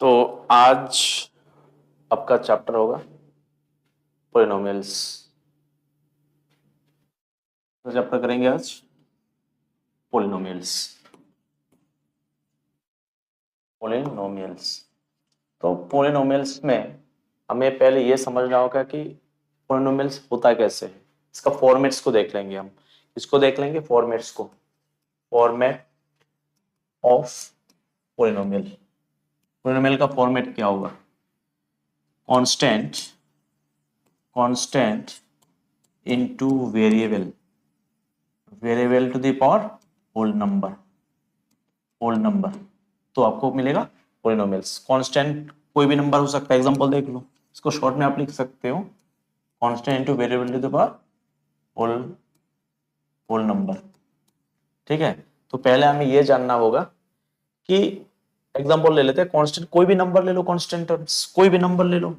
तो आज आपका चैप्टर होगा पॉलिनोमियल्स। तो चैप्टर करेंगे आज पॉलिनोमियल्स। पॉलिनोमियल्स तो पॉलिनोमियल्स में हमें पहले ये समझना होगा कि पॉलिनोमियल्स होता कैसे है। इसका फॉर्मेट्स को देख लेंगे हम। इसको देख लेंगे फॉर्मेट्स को। Format of polynomial. पॉलिनोमियल का फॉर्मेट क्या होगा? Constant constant into variable, variable to the power whole number तो आपको मिलेगा पॉलिनोमियल्स। कांस्टेंट कोई भी नंबर हो सकता है। एग्जांपल देख लो, इसको शॉर्ट में आप लिख सकते हो constant into variable to the power whole number. ठीक है, तो पहले हमें यह जानना होगा कि एग्जांपल ले लेते हैं कांस्टेंट। कोई भी नंबर ले लो, कांस्टेंट कोई भी नंबर ले लो।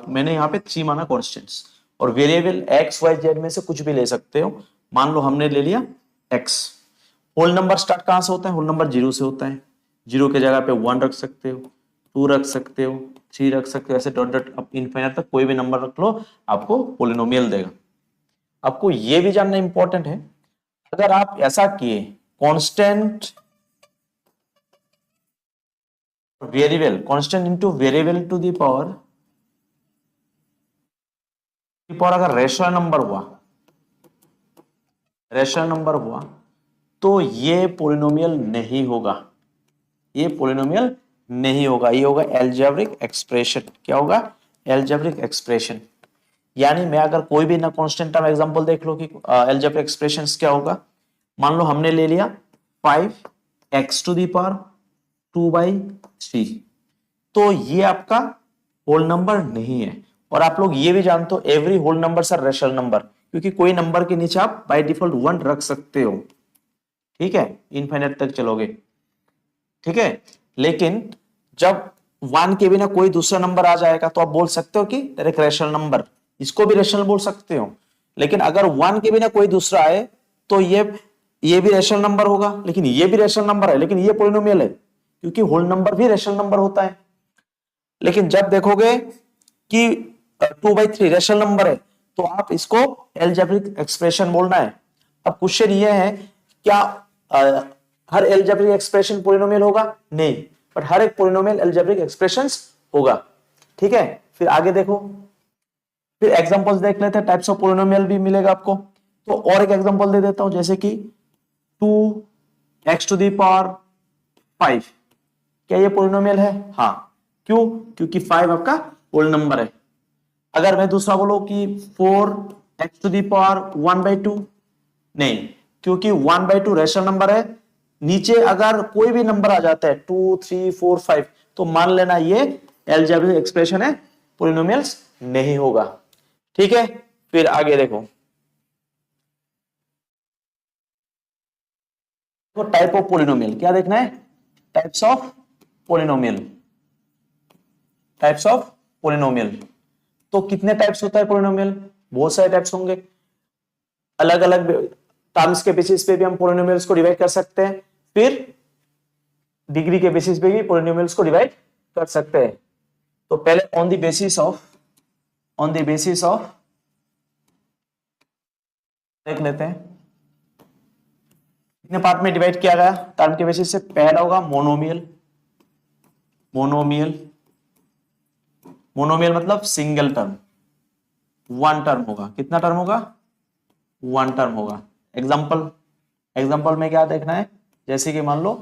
मैंने यहाँ पे 3 माना कांस्टेंट्स, और वेरिएबल एक्स वाई जेड में से कुछ भी ले सकते हो। मान लो हमने ले लिया एक्स। होल नंबर स्टार्ट कहां से होता है? होल नंबर 0 से होता है। 0 के जगह पे 1 रख सकते हो, 2 रख सकते हो, 3 रख सकते हो, ऐसे डॉट डॉट अब इनफिनिट तक कोई भी नंबर रख लो, आपको पॉलिनोमियल देगा। आपको ये भी जानना इंपॉर्टेंट है, अगर आप ऐसा किए constant variable, constant into variable to the power अगर रेशनल नंबर हुआ तो ये पॉलिनोमियल नहीं होगा। ये पॉलिनोमियल नहीं होगा, ये होगा एल्जेब्रिक एक्सप्रेशन। क्या होगा? Algebraic expression. यानी मैं अगर कोई भी ना कांस्टेंट टर्म, एग्जांपल देख लो कि एल्जेब्रिक एक्सप्रेशंस क्या होगा। मान लो हमने ले लिया 5x टू दी पावर 2/3, तो ये आपका होल नंबर नहीं है। और आप लोग ये भी जानते हो every whole number are rational number, क्योंकि कोई नंबर के नीचे आप बाय डिफॉल्ट 1 रख सकते हो। ठीक है, इनफिनिट तक चलोगे। ठीक है, लेकिन जब 1 के बिना कोई दूसरा नंबर आ जाएगा तो आप बोल सकते हो कि डायरेक्ट रेशनल नंबर, इसको भी रेशनल बोल सकते हो। लेकिन अगर 1 के बिना कोई दूसरा आए तो ये भी रेशनल नंबर होगा, लेकिन ये भी रेशनल नंबर है, लेकिन ये पॉलिनोमियल है, क्योंकि होल नंबर भी रेशनल नंबर होता है। लेकिन जब देखोगे कि 2/3 रेशनल नंबर है तो आप इसको एल्जेब्रिक एक्सप्रेशन बोलना है। अब क्वेश्चन ये है, क्या हर एल्जेब्रिक एक्सप्रेशन पॉलिनोमियल होगा? नहीं, बट हर एक पॉलिनोमियल एल्जेब्रिक एक्सप्रेशंस होगा। ठीक है, फिर आगे देखो, फिर एग्जांपल्स देख लेते हैं। टाइप्स ऑफ पॉलिनोमियल भी मिलेगा आपको। तो और एक एग्जांपल दे देता हूं, जैसे कि 2x टू दी पावर 5, क्या ये पॉलिनोमियल है? हाँ। क्यों? क्योंकि 5 आपका होल नंबर है। अगर मैं दूसरा बोलूं कि 4x टू दी पावर 1/2, नहीं, क्योंकि 1/2 रेशनल नंबर है। नीचे अगर कोई भी नंबर आ जाता है 2, 3, 4, 5, तो मान लेना ये एल्जेब्रिक एक्सप्रेशन है, पॉलिनोमियल्स नहीं होगा। ठीक है, फिर आगे देखो, तो टाइप ऑफ पॉलिनोमियल क्या देखना है? Types of polynomial. Types of polynomial, तो कितने टाइप्स होता है पॉलिनोमियल? बहुत सारे टाइप्स होंगे। अलग अलग टर्म्स के बेसिस पे भी हम पॉलिनोमियल्स को डिवाइड कर सकते हैं, फिर डिग्री के बेसिस पे भी पॉलिनोमियल्स को डिवाइड कर सकते हैं। तो पहले ऑन द बेसिस ऑफ देख लेते हैं कितने पार्ट में डिवाइड किया गया टर्म के बेसिस से। पहला होगा मोनोमियल। मोनोमियल मतलब सिंगल टर्म, 1 टर्म होगा। कितना टर्म होगा? 1 टर्म होगा। एग्जांपल में क्या देखना है? जैसे कि मान लो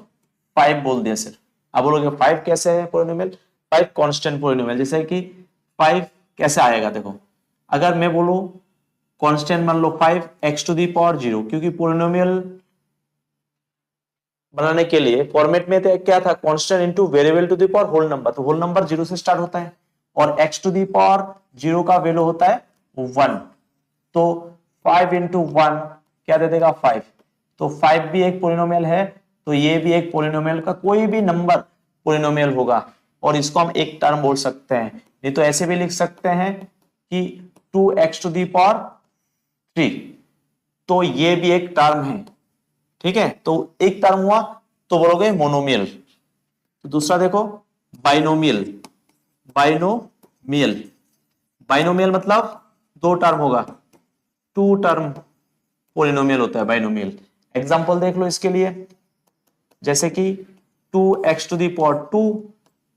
5 बोल दिया सिर्फ, अब बोलोगे 5 कैसे है पॉलिनोमियल? 5 constant polynomial. जैसे कि 5 कैसे आएगा देखो, अगर मैं बोलूं कांस्टेंट मान लो 5x टू दी पावर 0, क्योंकि पॉलिनोमियल बनाने के लिए फॉर्मेट में तो क्या था? Constant into variable to the power whole number, तो होल नंबर 0 से स्टार्ट होता है, और x टू दी पावर 0 का वैल्यू होता है 1, तो 5 इंटू 1 क्या दे देगा? 5। तो 5 भी एक पॉलिनोमियल है, तो ये भी एक पॉलिनोमियल का कोई भी नंबर पॉलिनोमियल होगा, और इसको हम एक टर्म बोल सकते हैं। नहीं तो ऐसे भी लिख सकते हैं कि 2x टू दी पावर 3, तो ये भी एक टर्म है। ठीक है, तो एक टर्म हुआ तो बोलोगे मोनोमियल। तो दूसरा देखो, बाइनोमियल, बाइनोमियल, बाइनोमियल मतलब दो टर्म होगा, टू टर्म पोलिनोमियल होता है बाइनोमियल। एग्जांपल देख लो इसके लिए, जैसे कि 2x to the power 2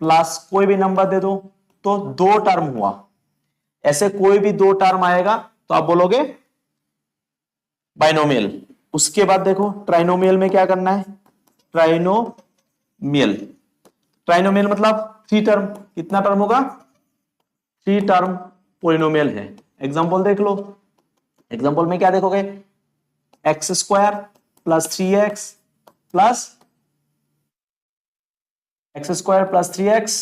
plus कोई भी नंबर दे दो तो दो टर्म हुआ। ऐसे कोई भी दो टर्म आएगा तो आप बोलोगे बाइनोमियल। उसके बाद देखो ट्राइनोमियल में क्या करना है, ट्राइनोमियल, ट्राइनोमियल मतलब थ्री टर्म, कितना टर्म होगा, थ्री टर्म पोलिनोमियल है। एग्जांपल देख लो, एग्जांपल में क्या देखोगे, x square plus 3x plus x square plus 3x,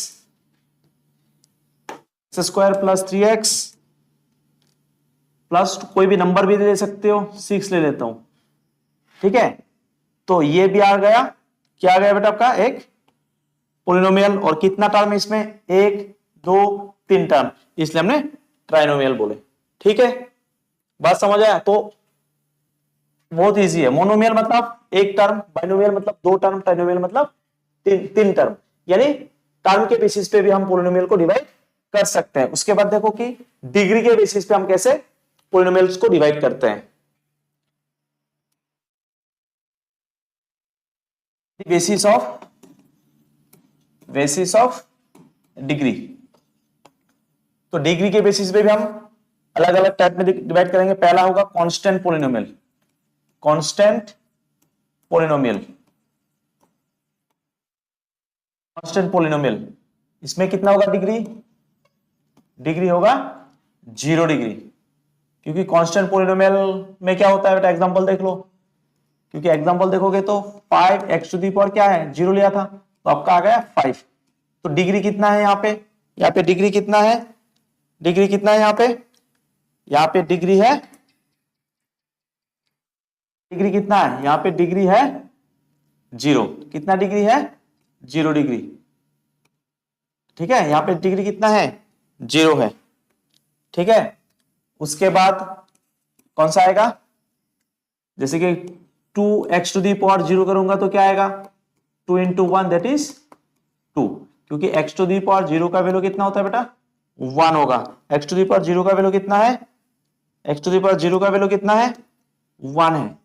x square plus 3x plus कोई भी नंबर भी दे सकते हो, 6 ले लेता हूं, ठीक है। तो ये भी आ गया, क्या आ गया बेटा आपका, एक पोलिनोमियल। और कितना टर्म है इसमें, एक दो तीन टर्म, इसलिए हमने ट्राइनोमियल बोले, ठीक है। बात समझ आया, तो बहुत इजी है। मोनोमियल मतलब एक टर्म, बाइनोमियल मतलब दो टर्म, ट्राइनोमियल मतलब तीन टर्म, यानी टर्म के बेसिस पे भी हम पोलिनोमियल को डिवाइड कर सकते हैं। उसके बाद देखो कि डिग्री के बेसिस पे हम कैसे पोलिनोमियल्स को डिवाइड करते हैं। बेसिस ऑफ डिग्री, तो डिग्री के बेसिस पे भी हम अलग अलग टाइप में डिवाइड करेंगे। पहला होगा constant polynomial, constant polynomial, constant polynomial, इसमें कितना होगा डिग्री, डिग्री होगा 0 डिग्री, क्योंकि कांस्टेंट पोलिनोमियल में क्या होता है बेटा, एग्जांपल देख लो, क्योंकि एग्जांपल देखोगे तो 5x टू दी पावर क्या है, 0 लिया था, तो आपका आ गया 5। तो डिग्री कितना है यहाँ पे डिग्री कितना है, डिग्री कितना है यहाँ पे डिग्री है, डिग्री कितना है यहाँ पे, डिग्री है 0। कितना डिग्री है, 0 डिग्री, ठीक है। यहाँ पे डिग्री कितना है, 0 है, ठीक है। उसके बाद कौन सा आएगा, जैसे कि 2x टू दी पावर 0 करूंगा तो क्या आएगा, 2 इंटू 1 दैट इज 2, क्योंकि x टू दी पावर 0 का वैल्यू कितना होता है बेटा, 1 होगा। x टू दी पावर 0 का वैल्यू कितना है, x टू दी पावर 0 का वैल्यू कितना है, 1 है,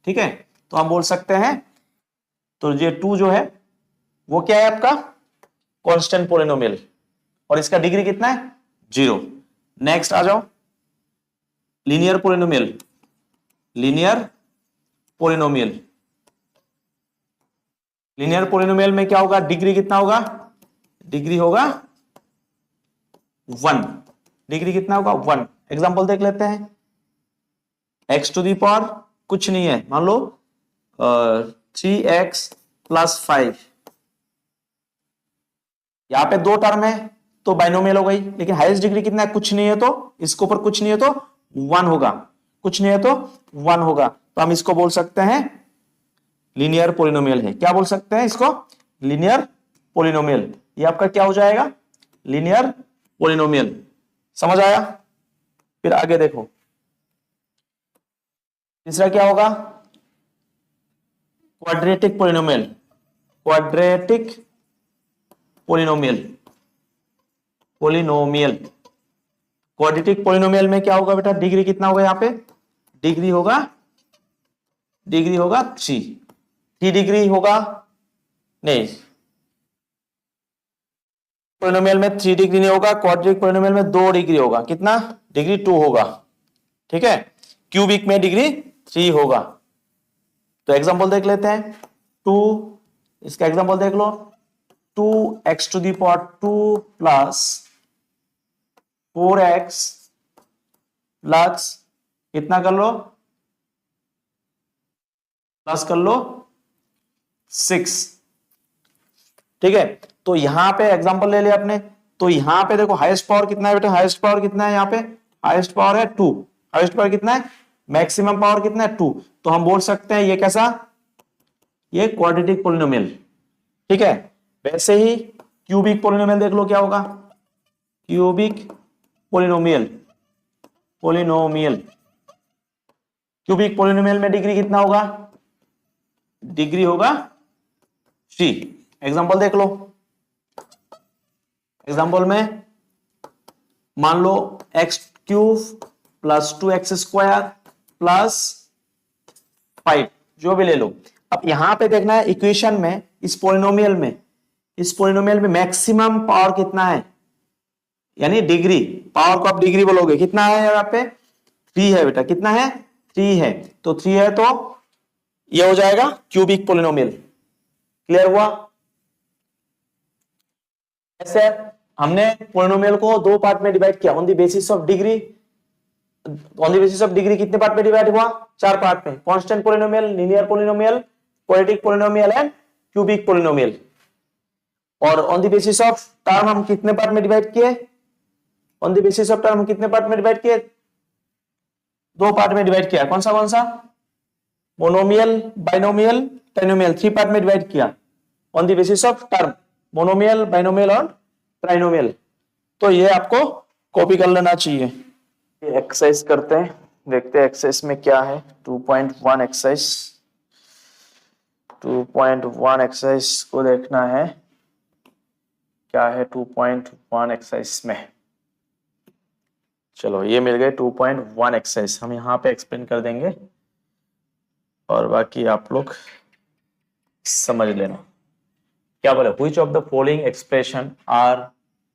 ठीक है। तो हम बोल सकते हैं, तो ये 2 जो है वो क्या है आपका कांस्टेंट पोलिनोमियल, और इसका डिग्री कितना है, 0। नेक्स्ट आ जाओ, linear polynomial, linear polynomial, linear polynomial में क्या होगा, डिग्री कितना होगा, डिग्री होगा 1, डिग्री कितना होगा 1। एग्जांपल देख लेते हैं, x टू दी पावर कुछ नहीं है, मान लो 3x प्लस 5, यहां पे दो टर्म है तो बाइनोमियल हो गई, लेकिन हाईएस्ट डिग्री कितना है, कुछ नहीं है, तो इसके ऊपर कुछ नहीं है तो 1 होगा, कुछ नहीं है तो 1 होगा, तो हम इसको बोल सकते हैं लीनियर पोलिनोमियल है। क्या बोल सकते हैं इसको, लीनियर पोलिनोमियल। ये आपका क्या हो जाएगा, लीनियर पोलिनोमियल। समझ आया, फिर आगे देखो, तीसरा क्या होगा, quadratic polynomial, quadratic polynomial, polynomial. Quadratic polynomial में क्या होगा बेटा, डिग्री कितना होगा यहाँ पे, डिग्री होगा 3 डिग्री होगा, नहीं पोलिनोमियल में 3 डिग्री नहीं होगा, क्वाड्रेटिक पोलिनोमियल में 2 डिग्री होगा, कितना, डिग्री 2 होगा, ठीक है। क्यूबिक में डिग्री 3 होगा। तो एग्जांपल देख लेते हैं, 2, इसका एग्जांपल देख लो, 2x to the power 2 plus 4x plus कितना कर लो, प्लस कर लो 6, ठीक है। तो यहां पे एग्जांपल ले लिया आपने, तो यहां पे देखो हाईएस्ट पावर कितना है बेटा, हाईएस्ट पावर कितना है यहाँ पे, हाईएस्ट पावर है 2, हाईएस्ट पावर कितना है, मैक्सिमम पावर कितना है 2, तो हम बोल सकते हैं ये कैसा, ये क्वाड्रेटिक पोलिनोमियल, ठीक है। वैसे ही क्यूबिक पोलिनोमियल देख लो क्या होगा, cubic polynomial, polynomial, cubic polynomial में डिग्री कितना होगा, डिग्री होगा 3। एग्जांपल देख लो, एग्जाम्पल में मान लो x cube plus 2x² plus 5, जो भी ले लो। अब यहां पे देखना है इक्वेशन में, इस पोलिनोमियल में मैक्सिमम पावर कितना है, यानी डिग्री, पावर को आप डिग्री बोलोगे, कितना है यहाँ पे 3 है बेटा, कितना है 3 है, तो 3 है तो ये हो जाएगा क्यूबिक पोलिनोमियल। क्लियर हुआ? ऐसे हमने पोलिनोमियल को 2 पार्ट में डिवाइड किया on the basis of degree. On the basis of degree कितने पार्ट में डिवाइड हुआ? 4 पार्ट में, constant polynomial, linear polynomial, quadratic polynomial and cubic polynomial. और on the basis of term हम कितने पार्ट में डिवाइड किए? On the basis of term कितने पार्ट में डिवाइड किए? 2 पार्ट में डिवाइड किया। कौन सा? मोनोमियल, बाइनोमियल, ट्राइनोमियल, 3 पार्ट में डिवाइड किया on the basis of term, monomial, binomial और ट्राइनोमियल। तो ये आपको कॉपी कर लेना चाहिए। एक्सरसाइज करते हैं, देखते हैं एक्सरसाइज में क्या है। 2.1 एक्सरसाइज, 2.1 एक्सरसाइज को देखना है क्या है 2.1 एक्सरसाइज में। चलो ये मिल गए 2.1 एक्सरसाइज, हम यहाँ पे एक्सप्लेन कर देंगे और बाकी आप लोग समझ लेना। क्या बोले? Which of the following expression are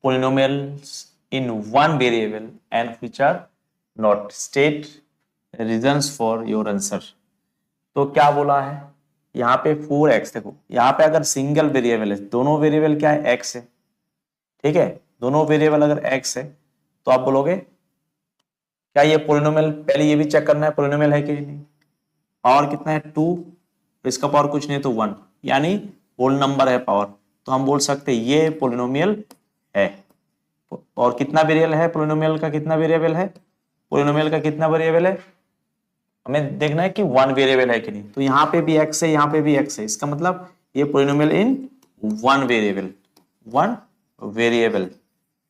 polynomials in one variable and which are not, state reasons for your answer. तो क्या बोला है यहाँ पे 4x, देखो यहाँ पे अगर सिंगल वेरिएबल है, दोनों वेरिएबल क्या है x है, ठीक है, दोनों वेरिएबल अगर x है तो आप बोलोगे क्या ये पॉलिनोमियल, पहले ये भी चेक करना है पॉलिनोमियल है कि नहीं। पावर कितना है 2, इसका पावर कुछ नहीं तो 1, यानी होल नंबर है पावर, तो हम बोल सकते हैं ये पॉलिनोमियल है। और कितना वेरिएबल है पॉलिनोमियल का, कितना वेरिएबल है पॉलिनोमियल का, कितना वेरिएबल है, हमें देखना है कि 1 वेरिएबल है कि नहीं। तो यहाँ पे भी x है, यहाँ पे भी x है, इसका मतलब ये पॉलिनोमियल इन 1 वेरिएबल,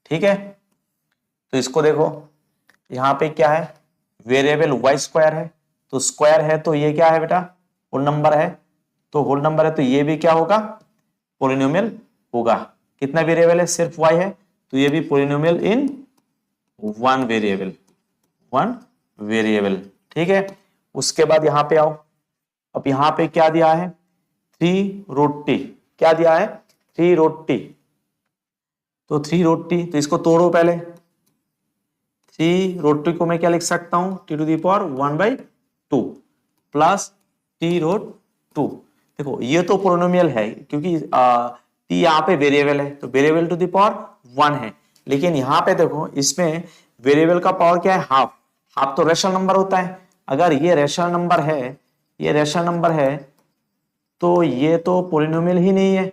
ठीक है। तो इसको देखो, यहाँ पे क्या है वेरिएबल y² है, तो स्क्वायर है तो ये क्या है बेटा होल नंबर है, तो होल नंबर है तो ये भी क्या होगा पॉलिनोमियल होगा। कितना वेरिएबल है, सिर्फ y है, तो ये भी पॉलिनोमियल इन 1 वेरिएबल, ठीक है। उसके बाद यहाँ पे आओ, अब यहाँ पे क्या दिया है 3 रोटी, क्या दिया है 3 रोटी, तो 3 रोटी, तो इसको तोड़ो पहले। 3 रोटी को मैं क्या लिख सकता हूं t⁴ 1/2 प्लस t√2। देखो ये तो पोलिनोमियल है क्योंकि t यहाँ पे वेरिएबल है, तो वेरिएबल टू द पावर 1 है। लेकिन यहाँ पे देखो इसमें वेरिएबल का पावर क्या है हाफ, हाफ तो रेशनल नंबर होता है। अगर ये रेशनल नंबर है, ये रेशनल नंबर है, तो ये तो पोलिनोमियल ही नहीं है,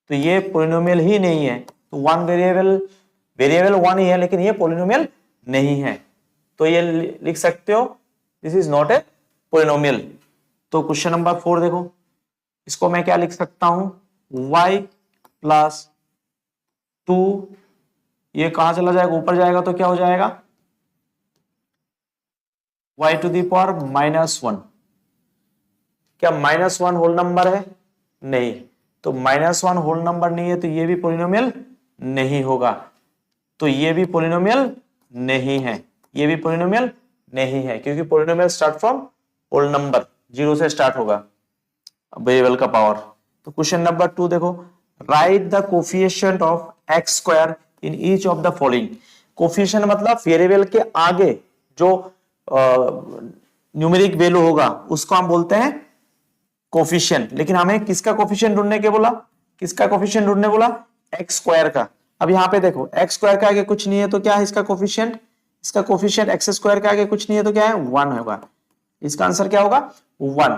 तो ये पोलिनोमियल ही नहीं है, तो 1 वेरिएबल 1 ही है, लेकिन ये पोलिनोमियल नहीं है, तो ये लिख सकते हो this is not a polynomial. तो क्वेश्चन नंबर 4 देखो, इसको मैं क्या लिख सकता हूं y प्लस 2, ये कहां चला जाएगा ऊपर जाएगा तो क्या हो जाएगा y टू द पावर -1। क्या -1 होल नंबर है? नहीं, तो -1 होल नंबर नहीं है तो ये भी पोलिनोमियल नहीं होगा, तो ये भी पोलिनोमियल नहीं है, ये भी पोलिनोमियल नहीं है, क्योंकि polynomial start from whole number, 0 से स्टार्ट होगा वेरिएबल का पावर। तो क्वेश्चन नंबर 2 देखो, right the coefficient of x² in each of the following. Coefficient मतलब वेरिएबल के आगे जो न्यूमेरिक वैल्यू होगा उसको हम बोलते हैं कोफिशिएंट। लेकिन हमें किसका कोफिशिएंट ढूंढने के बोला, किसका कोफिशिएंट ढूंढने बोला x² का। अब यहाँ पे देखो x² के आगे कुछ नहीं है तो क्या है इसका कोफिशिएंट, इसका कोफिशिएंट x² के आगे कुछ नहीं है तो क्या है 1 होगा, इसका आंसर क्या होगा 1।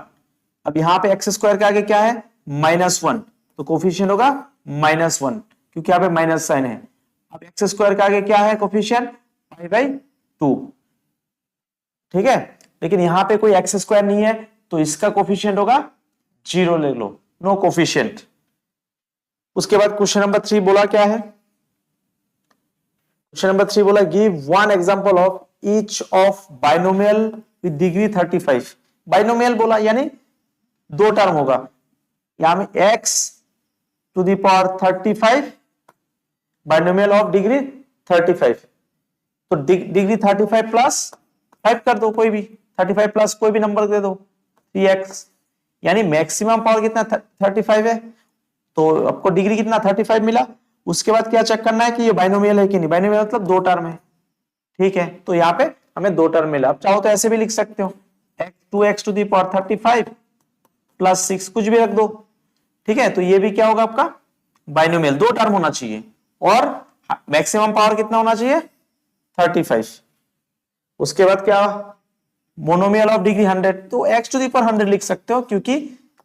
अब यहाँ पे x² के आगे क्या है -1, तो कोफिशिएंट होगा -1 क्योंकि यहाँ पे माइनस साइन है। अब x² के आगे क्या है कोफिशिएंट π/2, ठीक है, लेकिन यहाँ पे कोई x² नहीं है तो इसका कोफिशिएंट होगा 0, ले लो नो कोफिशिएंट। उसके बाद क्वेश्चन नंबर 3 बोला क्या है, क्वेश्चन नंबर 3 बोला give one example of each of binomial with degree 35। Binomial बोला यानी 2 टर्म होगा, यहां में x to the power 35 binomial of degree 35। तो डिग्री 35 प्लस 5 कर दो, कोई भी 35 प्लस कोई भी नंबर दे दो 3x, यानी मैक्सिमम पावर कितना 35 है, तो आपको डिग्री कितना 35 मिला। उसके बाद क्या चेक करना है कि ये बाइनोमियल है कि नहीं, बाइनोमियल मतलब दो टर्म है, ठीक है। तो यहाँ पे हमें दो टर्म मिला। आप चाहो तो ऐसे भी लिख सकते हो, 2x to the power 35 plus 6, कुछ भी रख दो, ठीक है। तो ये भी क्या होगा आपका बाइनोमियल, दो टर्म होना चाहिए और मैक्सिमम पावर कितना होना चाहिए 35। उसके बाद क्या, मोनोमियल ऑफ डिग्री 100, तो x टू दी पावर 100 लिख सकते हो क्योंकि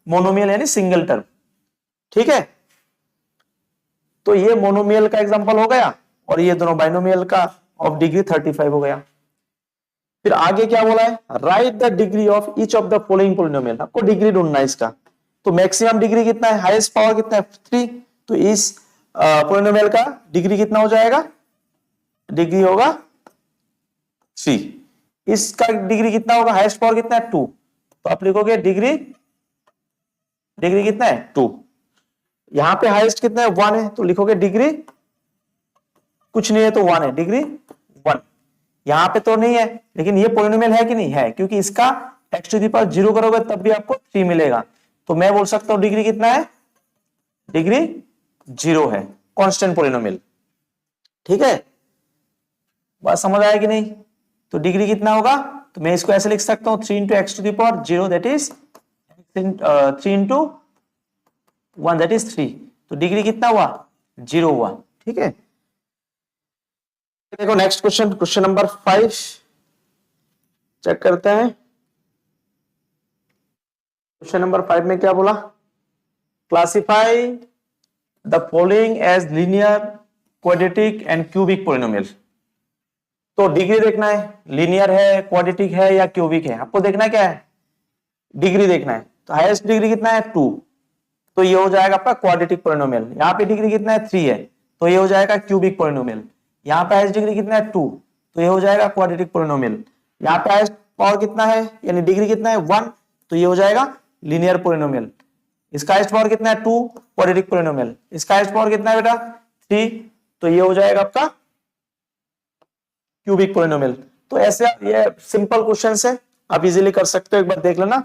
मोनोमियल यानी सिंगल टर्म, ठीक है। तो ये मोनोमियल का एग्जांपल हो गया और ये दोनों बाइनोमियल का ऑफ डिग्री 35 हो गया। फिर आगे क्या बोला है, right the degree of each of the following polynomial, आपको डिग्री ढूंढना है इसका। तो मैक्सिमम डिग्री कितना है, हाईएस्ट पावर कितना है 3, तो इस पॉलिनोमियल का डिग्री कितना हो जाएगा, डिग्री होगा 3। इसका डिग्री कितना होगा, हाईएस्ट पावर कितना है 2, तो आप लिखोगे डिग्री कितना है 2। यहां पे हाईएस्ट कितना है 1 है, तो लिखोगे डिग्री कुछ नहीं है तो 1 है, डिग्री 1। यहां पे तो नहीं है, लेकिन ये पॉलिनोमियल है कि नहीं है, क्योंकि इसका x टू दी पावर 0 करोगे तब भी आपको 3 मिलेगा। तो मैं बोल सकता हूं डिग्री कितना है, डिग्री 0 है, कांस्टेंट पॉलिनोमियल, ठीक है। बात समझ आया कि नहीं। तो डिग्री कितना होगा, तो मैं इसको ऐसे लिख सकता हूं 3 into x to the power 0 that is 3 into 1 that is 3। तो डिग्री कितना हुआ 0 हुआ, ठीक है। देखो next question, question number 5 check करते हैं। क्वेश्चन नंबर 5 में क्या बोला, classify the following as linear, quadratic and cubic polynomial. तो डिग्री देखना है, लीनियर है, क्वाड्रेटिक है या क्यूबिक है, आपको देखना क्या है, डिग्री देखना है। तो हाईएस्ट डिग्री कितना है 2, तो ये हो जाएगा आपका क्वाड्रेटिक पॉलिनोमियल। यहाँ पे डिग्री कितना है 3 है, तो ये हो जाएगा क्यूबिक पॉलिनोमियल। यहाँ पे हाईएस्ट डिग्री कितना है 2, तो ये हो जाएगा क्वाड्रेटिक पॉलिनोमियल। यहाँ पे हाईएस्ट पावर कितना है यानी डिग्री कितना है 1, तो ये हो जाएगा लीनियर पॉलिनोमियल। इसका हाईएस्ट पावर कितना है 2, क्वाड्रेटिक पॉलिनोमियल। इसका हाईएस्ट पावर कितना है बेटा 3, तो ये हो जाएगा आपका क्यूबिक पॉलिनोमियल। तो ऐसे ये सिंपल क्वेश्चन है, आप इजीली कर सकते हो, एक बार देख लेना।